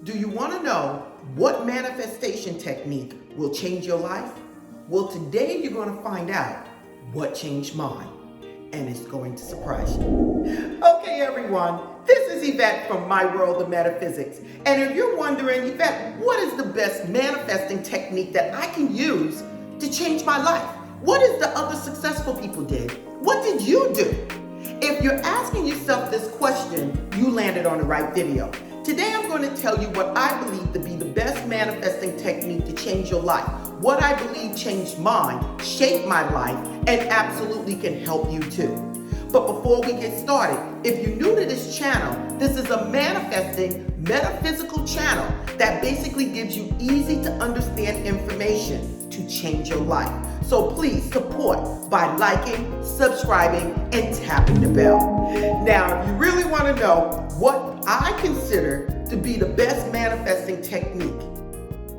Do you want to know what manifestation technique will change your life? Well, today you're going to find out what changed mine, and it's going to surprise you. Okay, everyone, this is Eyvette from My World of Metaphysics. And if you're wondering, Eyvette, what is the best manifesting technique that I can use to change my life? What is the other successful people did? What did you do? If you're asking yourself this question, you landed on the right video. Today I'm going to tell you what I believe to be the best manifesting technique to change your life. What I believe changed mine, shaped my life, and absolutely can help you too. But before we get started, if you're new to this channel, this is a manifesting, metaphysical channel that basically gives you easy to understand information to change your life. So please support by liking, subscribing, and tapping the bell. Now, if you really want to know what I consider to be the best manifesting technique,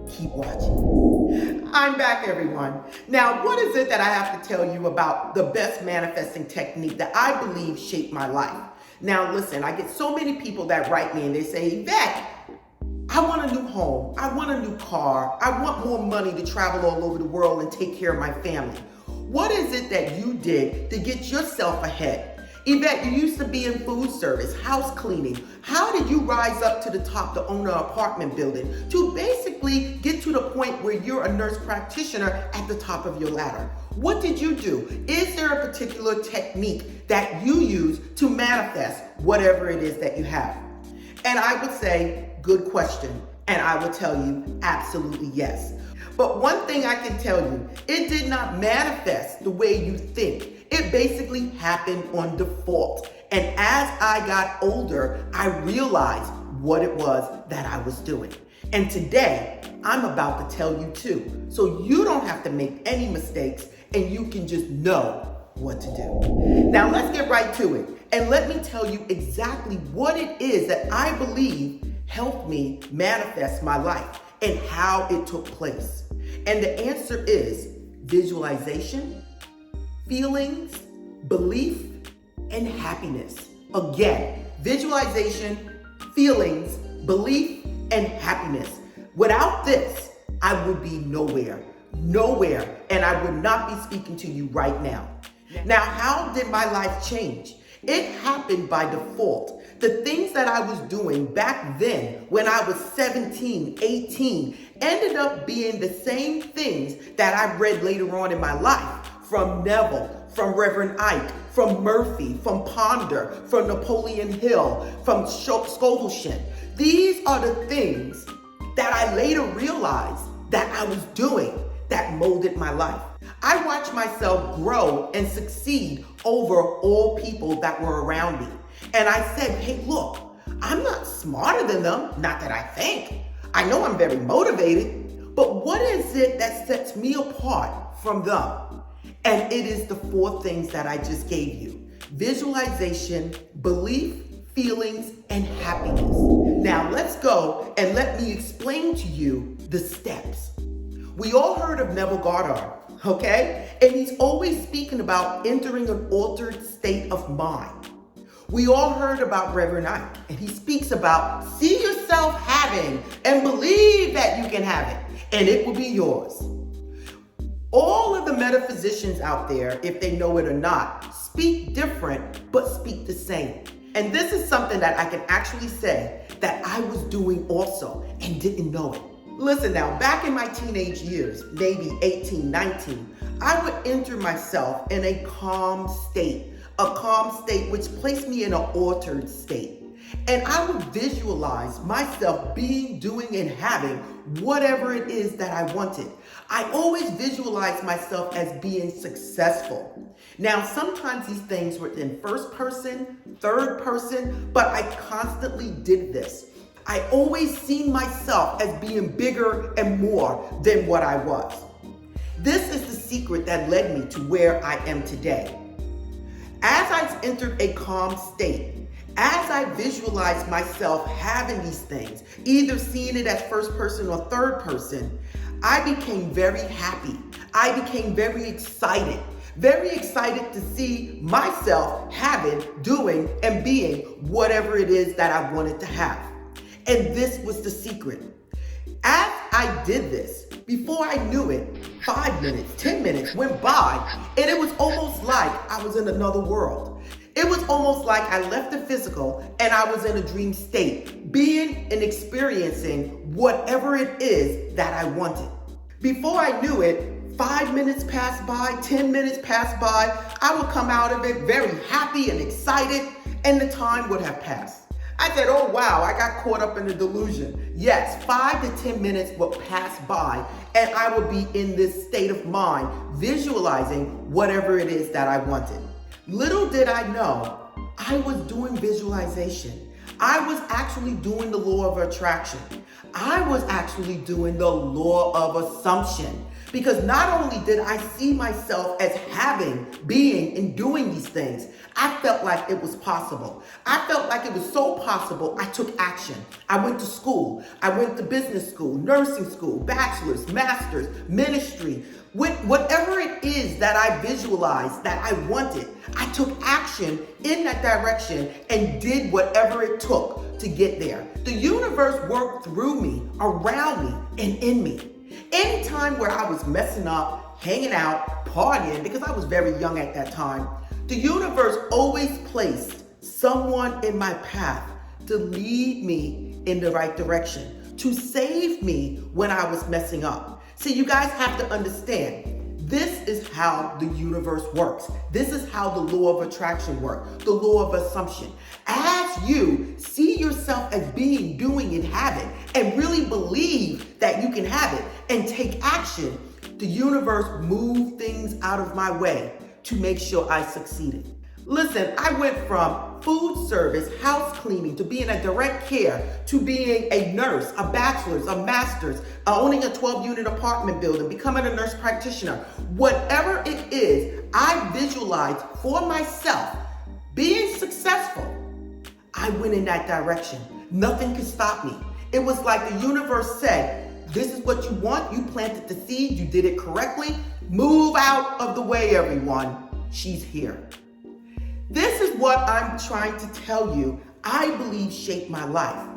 keep watching. I'm back, everyone. Now, what is it that I have to tell you about the best manifesting technique that I believe shaped my life? Now, listen, I get so many people that write me and they say, Eyvette, I want a new home. I want a new car. I want more money to travel all over the world and take care of my family. What is it that you did to get yourself ahead? Eyvette, you used to be in food service, house cleaning. How did you rise up to the top to own an apartment building to basically get to the point where you're a nurse practitioner at the top of your ladder? What did you do? Is there a particular technique that you use to manifest whatever it is that you have? And I would say, good question. And I would tell you, absolutely yes. But one thing I can tell you, it did not manifest the way you think. It basically happened on default. And as I got older, I realized what it was that I was doing. And today, I'm about to tell you too. So you don't have to make any mistakes and you can just know what to do. Now let's get right to it. And let me tell you exactly what it is that I believe helped me manifest my life and how it took place. And the answer is visualization, feelings, belief, and happiness. Again, visualization, feelings, belief, and happiness. Without this, I would be nowhere, and I would not be speaking to you right now. Now, how did my life change? It happened by default. The things that I was doing back then when I was 17, 18, ended up being the same things that I read later on in my life from Neville, from Reverend Ike, from Murphy, from Ponder, from Napoleon Hill, from Scovelshire. These are the things that I later realized that I was doing that molded my life. I watched myself grow and succeed over all people that were around me. And I said, hey, look, I'm not smarter than them, not that I think. I know I'm very motivated, but what is it that sets me apart from them? And it is the 4 things that I just gave you: visualization, belief, feelings, and happiness. Now let's go and let me explain to you the steps. We all heard of Neville Goddard, okay? And he's always speaking about entering an altered state of mind. We all heard about Reverend Ike, and he speaks about see yourself having and believe that you can have it, and it will be yours. All of the metaphysicians out there, if they know it or not, speak different, but speak the same. And this is something that I can actually say that I was doing also and didn't know it. Listen now, back in my teenage years, maybe 18, 19, I would enter myself in a calm state which placed me in an altered state. And I would visualize myself being, doing, and having whatever it is that I wanted. I always visualized myself as being successful. Now, sometimes these things were in first person, third person, but I constantly did this. I always seen myself as being bigger and more than what I was. This is the secret that led me to where I am today. As I entered a calm state, as I visualized myself having these things, either seeing it as first person or third person, I became very happy. I became very excited to see myself having, doing, and being whatever it is that I wanted to have. And this was the secret. As I did this, before I knew it, 5 minutes, 10 minutes went by, and it was almost like I was in another world. It was almost like I left the physical and I was in a dream state, being and experiencing whatever it is that I wanted. Before I knew it, 5 minutes passed by, 10 minutes passed by, I would come out of it very happy and excited, and the time would have passed. I said, oh wow, I got caught up in the delusion. Yes, 5 to 10 minutes would pass by and I would be in this state of mind, visualizing whatever it is that I wanted. Little did I know, I was doing visualization. I was actually doing the law of attraction. I was actually doing the law of assumption. Because not only did I see myself as having, being, and doing these things, I felt like it was possible. I felt like it was so possible, I took action. I went to school. I went to business school, nursing school, bachelor's, master's, ministry. Whatever it is that I visualized that I wanted, I took action in that direction and did whatever it took to get there. The universe worked through me, around me, and in me. Anytime where I was messing up, hanging out, partying, because I was very young at that time, the universe always placed someone in my path to lead me in the right direction, to save me when I was messing up. See, you guys have to understand, this is how the universe works. This is how the law of attraction works, the law of assumption. As you see yourself as being, doing, and having, and really believe that you can have it and take action, the universe moved things out of my way to make sure I succeeded. Listen, I went from food service, house cleaning, to being a direct care, to being a nurse, a bachelor's, a master's, owning a 12-unit apartment building, becoming a nurse practitioner. Whatever it is, I visualized for myself being successful. I went in that direction. Nothing could stop me. It was like the universe said, this is what you want. You planted the seed. You did it correctly. Move out of the way, everyone. She's here. This is what I'm trying to tell you, I believe shaped my life.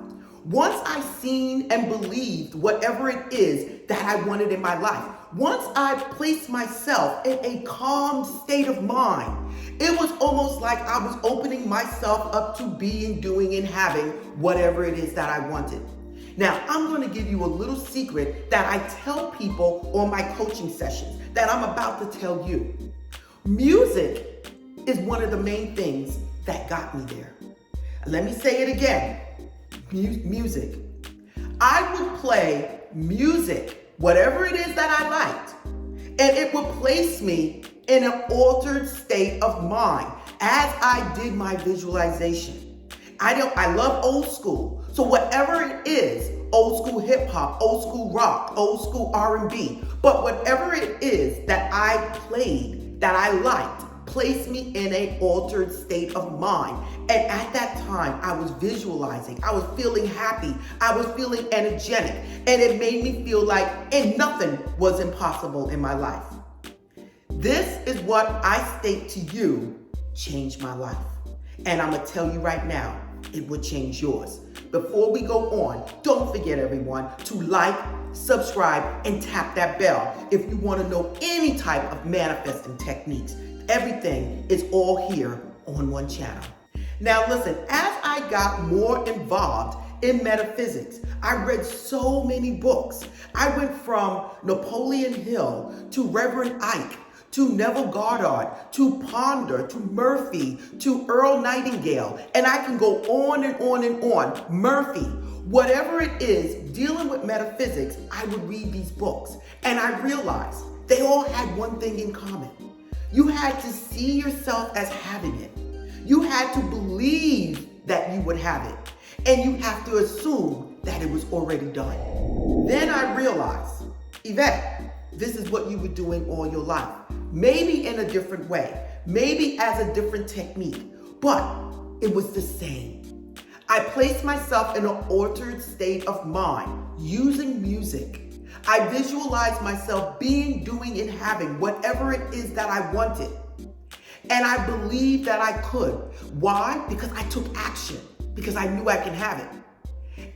Once I seen and believed whatever it is that I wanted in my life, once I placed myself in a calm state of mind, it was almost like I was opening myself up to being, doing, and having whatever it is that I wanted. Now, I'm going to give you a little secret that I tell people on my coaching sessions that I'm about to tell you. Music is one of the main things that got me there. Let me say it again. Music. I would play music, whatever it is that I liked, and it would place me in an altered state of mind as I did my visualization. I love old school. So whatever it is, old school hip hop, old school rock, old school R&B, but whatever it is that I played, that I liked, placed me in an altered state of mind. And at that time, I was visualizing, I was feeling happy, I was feeling energetic, and it made me feel like nothing was impossible in my life. This is what I state to you changed my life. And I'm gonna tell you right now, it will change yours. Before we go on, don't forget everyone to like, subscribe, and tap that bell if you wanna know any type of manifesting techniques. Everything is all here on one channel. Now listen, as I got more involved in metaphysics, I read so many books. I went from Napoleon Hill to Reverend Ike, to Neville Goddard, to Ponder, to Murphy, to Earl Nightingale, and I can go on and on and on. Murphy, whatever it is, dealing with metaphysics, I would read these books, and I realized they all had one thing in common. You had to see yourself as having it. You had to believe that you would have it. And you have to assume that it was already done. Then I realized, Eyvette, this is what you were doing all your life. Maybe in a different way, maybe as a different technique, but it was the same. I placed myself in an altered state of mind using music. I visualized myself being, doing, and having whatever it is that I wanted. And I believed that I could. Why? Because I took action. Because I knew I can have it.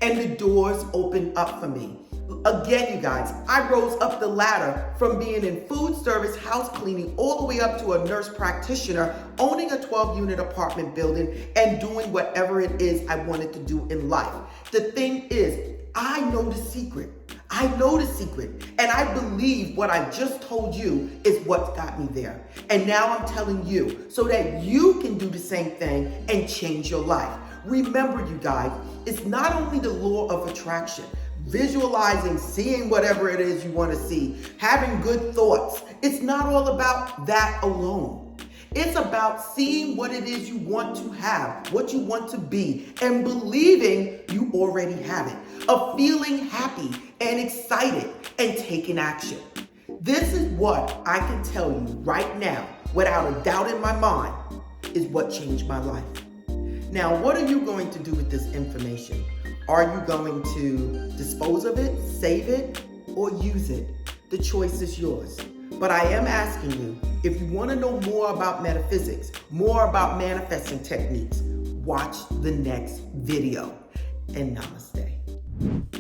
and the doors opened up for me. Again, you guys, I rose up the ladder from being in food service, house cleaning, all the way up to a nurse practitioner, owning a 12-unit apartment building, and doing whatever it is I wanted to do in life. The thing is, I know the secret. I know the secret, and I believe what I just told you is what got me there. And now I'm telling you so that you can do the same thing and change your life. Remember, you guys, it's not only the law of attraction, visualizing, seeing whatever it is you want to see, having good thoughts. It's not all about that alone. It's about seeing what it is you want to have, what you want to be, and believing you already have it, of feeling happy and excited and taking action. This is what I can tell you right now, without a doubt in my mind, is what changed my life. Now, what are you going to do with this information? Are you going to dispose of it, save it, or use it? The choice is yours. But I am asking you, if you want to know more about metaphysics, more about manifesting techniques, watch the next video. And namaste.